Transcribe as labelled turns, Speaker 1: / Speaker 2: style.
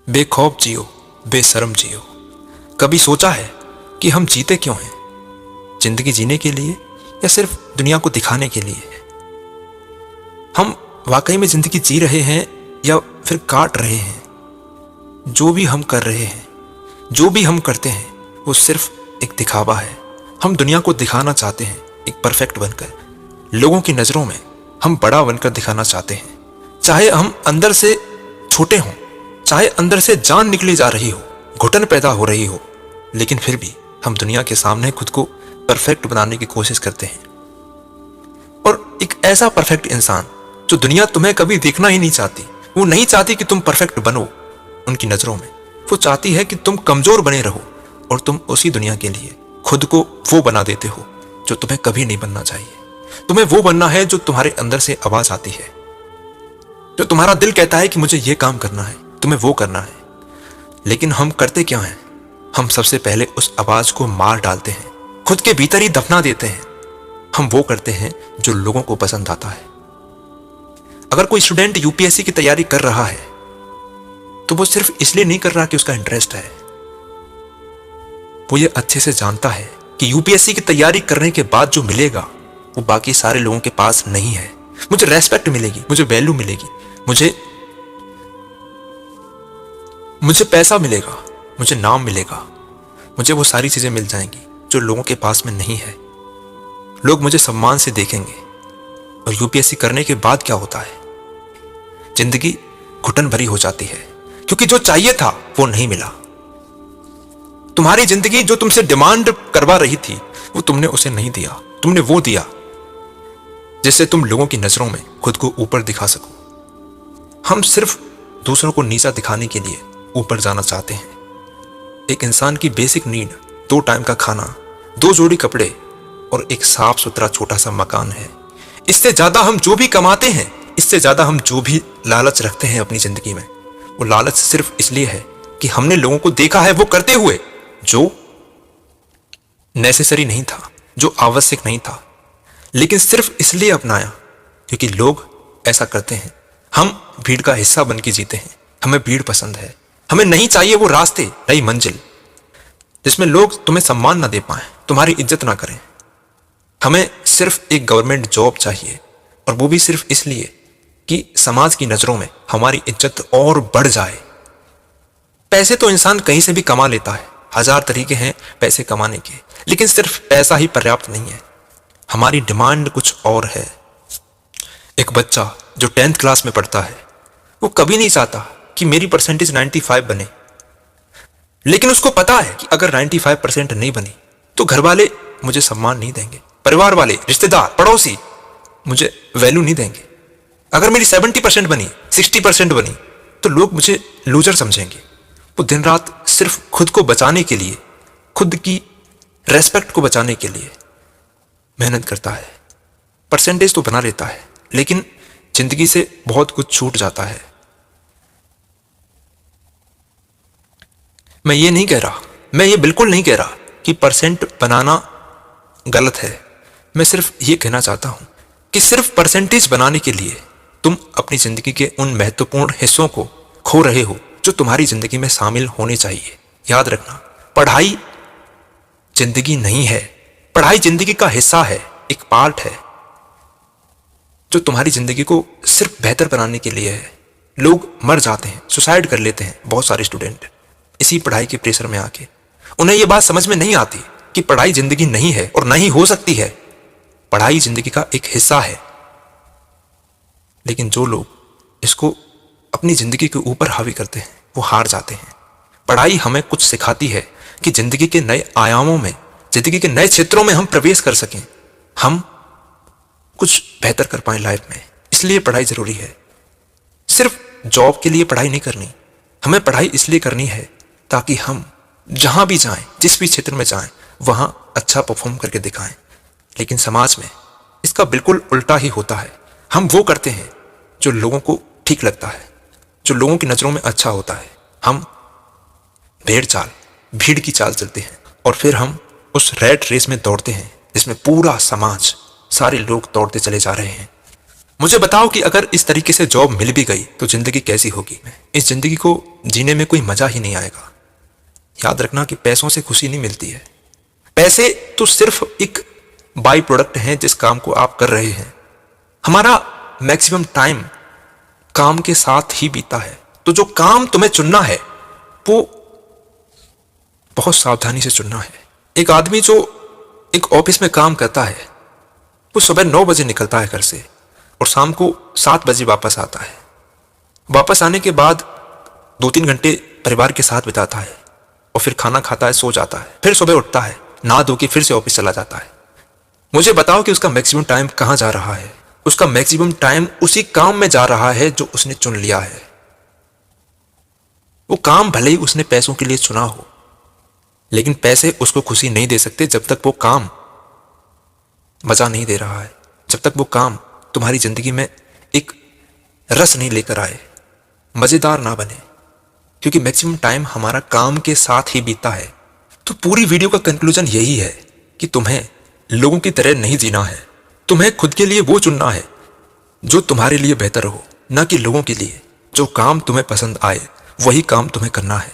Speaker 1: बेखौफ जियो, बेशर्म जियो। कभी सोचा है कि हम जीते क्यों हैं? जिंदगी जीने के लिए या सिर्फ दुनिया को दिखाने के लिए? हम वाकई में जिंदगी जी रहे हैं या फिर काट रहे हैं? जो भी हम कर रहे हैं, जो भी हम करते हैं, वो सिर्फ एक दिखावा है। हम दुनिया को दिखाना चाहते हैं एक परफेक्ट बनकर, लोगों की नज़रों में हम बड़ा बनकर दिखाना चाहते हैं। चाहे हम अंदर से छोटे हों, चाहे अंदर से जान निकली जा रही हो, घुटन पैदा हो रही हो, लेकिन फिर भी हम दुनिया के सामने खुद को परफेक्ट बनाने की कोशिश करते हैं। और एक ऐसा परफेक्ट इंसान जो दुनिया तुम्हें कभी देखना ही नहीं चाहती, वो नहीं चाहती कि तुम परफेक्ट बनो उनकी नज़रों में। वो चाहती है कि तुम कमज़ोर बने रहो और तुम उसी दुनिया के लिए खुद को वो बना देते हो जो तुम्हें कभी नहीं बनना चाहिए। तुम्हें वो बनना है जो तुम्हारे अंदर से आवाज़ आती है, जो तुम्हारा दिल कहता है कि मुझे ये काम करना है, तुम्हें वो करना है। लेकिन हम करते क्या हैं? हम सबसे पहले उस आवाज़ को मार डालते हैं, खुद के भीतर ही दफना देते हैं। हम वो करते हैं जो लोगों को पसंद आता है। अगर कोई स्टूडेंट यूपीएससी की तैयारी कर रहा है तो वो सिर्फ इसलिए नहीं कर रहा कि उसका इंटरेस्ट है। वो ये अच्छे से जानता है कि यूपीएससी की तैयारी करने के बाद जो मिलेगा वो बाकी सारे लोगों के पास नहीं है। मुझे रेस्पेक्ट मिलेगी, मुझे वैल्यू मिलेगी, मुझे पैसा मिलेगा, मुझे नाम मिलेगा, मुझे वो सारी चीजें मिल जाएंगी जो लोगों के पास में नहीं है। लोग मुझे सम्मान से देखेंगे। और यूपीएससी करने के बाद क्या होता है? जिंदगी घुटन भरी हो जाती है, क्योंकि जो चाहिए था वो नहीं मिला। तुम्हारी जिंदगी जो तुमसे डिमांड करवा रही थी वो तुमने उसे नहीं दिया, तुमने वो दिया जिससे तुम लोगों की नजरों में खुद को ऊपर दिखा सको। हम सिर्फ दूसरों को नीचा दिखाने के लिए ऊपर जाना चाहते हैं। एक इंसान की बेसिक नीड 2 टाइम का खाना, 2 जोड़ी कपड़े और एक साफ सुथरा छोटा सा मकान है। इससे ज्यादा हम जो भी कमाते हैं, इससे ज्यादा हम जो भी लालच रखते हैं अपनी जिंदगी में, वो लालच सिर्फ इसलिए है कि हमने लोगों को देखा है वो करते हुए जो नेसेसरी नहीं था, जो आवश्यक नहीं था, लेकिन सिर्फ इसलिए अपनाया क्योंकि लोग ऐसा करते हैं। हम भीड़ का हिस्सा बन के जीते हैं। हमें भीड़ पसंद है। हमें नहीं चाहिए वो रास्ते, नई मंजिल जिसमें लोग तुम्हें सम्मान ना दे पाए, तुम्हारी इज्जत ना करें। हमें सिर्फ एक गवर्नमेंट जॉब चाहिए, और वो भी सिर्फ इसलिए कि समाज की नजरों में हमारी इज्जत और बढ़ जाए। पैसे तो इंसान कहीं से भी कमा लेता है, 1000 तरीके हैं पैसे कमाने के, लेकिन सिर्फ पैसा ही पर्याप्त नहीं है। हमारी डिमांड कुछ और है। एक बच्चा जो 10th क्लास में पढ़ता है वो कभी नहीं चाहता कि मेरी परसेंटेज 95 बने, लेकिन उसको पता है कि अगर 95% नहीं बनी तो घर वाले मुझे सम्मान नहीं देंगे, परिवार वाले, रिश्तेदार, पड़ोसी मुझे वैल्यू नहीं देंगे। अगर मेरी 70% बनी, 60% बनी तो लोग मुझे लूजर समझेंगे। वो दिन रात सिर्फ खुद को बचाने के लिए, खुद की रेस्पेक्ट को बचाने के लिए मेहनत करता है। परसेंटेज तो बना लेता है, लेकिन जिंदगी से बहुत कुछ छूट जाता है। मैं ये बिल्कुल नहीं कह रहा कि परसेंट बनाना गलत है। मैं सिर्फ ये कहना चाहता हूं कि सिर्फ परसेंटेज बनाने के लिए तुम अपनी जिंदगी के उन महत्वपूर्ण हिस्सों को खो रहे हो जो तुम्हारी जिंदगी में शामिल होने चाहिए। याद रखना, पढ़ाई जिंदगी नहीं है। पढ़ाई जिंदगी का हिस्सा है, एक पार्ट है जो तुम्हारी जिंदगी को सिर्फ बेहतर बनाने के लिए है। लोग मर जाते हैं, सुसाइड कर लेते हैं बहुत सारे स्टूडेंट इसी पढ़ाई के प्रेशर में आके। उन्हें यह बात समझ में नहीं आती कि पढ़ाई जिंदगी नहीं है और नहीं हो सकती है। पढ़ाई जिंदगी का एक हिस्सा है, लेकिन जो लोग इसको अपनी जिंदगी के ऊपर हावी करते हैं वो हार जाते हैं। पढ़ाई हमें कुछ सिखाती है कि जिंदगी के नए आयामों में, जिंदगी के नए क्षेत्रों में हम प्रवेश कर सकें, हम कुछ बेहतर कर पाएं लाइफ में। इसलिए पढ़ाई जरूरी है। सिर्फ जॉब के लिए पढ़ाई नहीं करनी, हमें पढ़ाई इसलिए करनी है ताकि हम जहां भी जाएं, जिस भी क्षेत्र में जाएं, वहां अच्छा परफॉर्म करके दिखाएं। लेकिन समाज में इसका बिल्कुल उल्टा ही होता है। हम वो करते हैं जो लोगों को ठीक लगता है, जो लोगों की नजरों में अच्छा होता है। हम भीड़ की चाल चलते हैं और फिर हम उस रैट रेस में दौड़ते हैं जिसमें पूरा समाज, सारे लोग दौड़ते चले जा रहे हैं। मुझे बताओ कि अगर इस तरीके से जॉब मिल भी गई तो जिंदगी कैसी होगी। इस जिंदगी को जीने में कोई मजा ही नहीं आएगा। याद रखना कि पैसों से खुशी नहीं मिलती है। पैसे तो सिर्फ एक बाई प्रोडक्ट हैं जिस काम को आप कर रहे हैं। हमारा मैक्सिमम टाइम काम के साथ ही बीता है। तो जो काम तुम्हें चुनना है वो बहुत सावधानी से चुनना है। एक आदमी जो एक ऑफिस में काम करता है वो सुबह 9 बजे निकलता है घर से और शाम को 7 बजे वापस आता है। वापस आने के बाद 2-3 घंटे परिवार के साथ बिताता है और फिर खाना खाता है, सो जाता है, फिर सुबह उठता है, नहा धो के फिर से ऑफिस चला जाता है। मुझे बताओ कि उसका मैक्सिमम टाइम कहाँ जा रहा है? उसका मैक्सिमम टाइम उसी काम में जा रहा है जो उसने चुन लिया है। वो काम भले ही उसने पैसों के लिए चुना हो, लेकिन पैसे उसको खुशी नहीं दे सकते जब तक वो काम मजा नहीं दे रहा है, जब तक वो काम तुम्हारी जिंदगी में एक रस नहीं लेकर आए, मजेदार ना बने। क्योंकि मैक्सिमम टाइम हमारा काम के साथ ही बीता है। तो पूरी वीडियो का कंक्लूजन यही है कि तुम्हें लोगों की तरह नहीं जीना है। तुम्हें खुद के लिए वो चुनना है जो तुम्हारे लिए बेहतर हो, ना कि लोगों के लिए। जो काम तुम्हें पसंद आए वही काम तुम्हें करना है।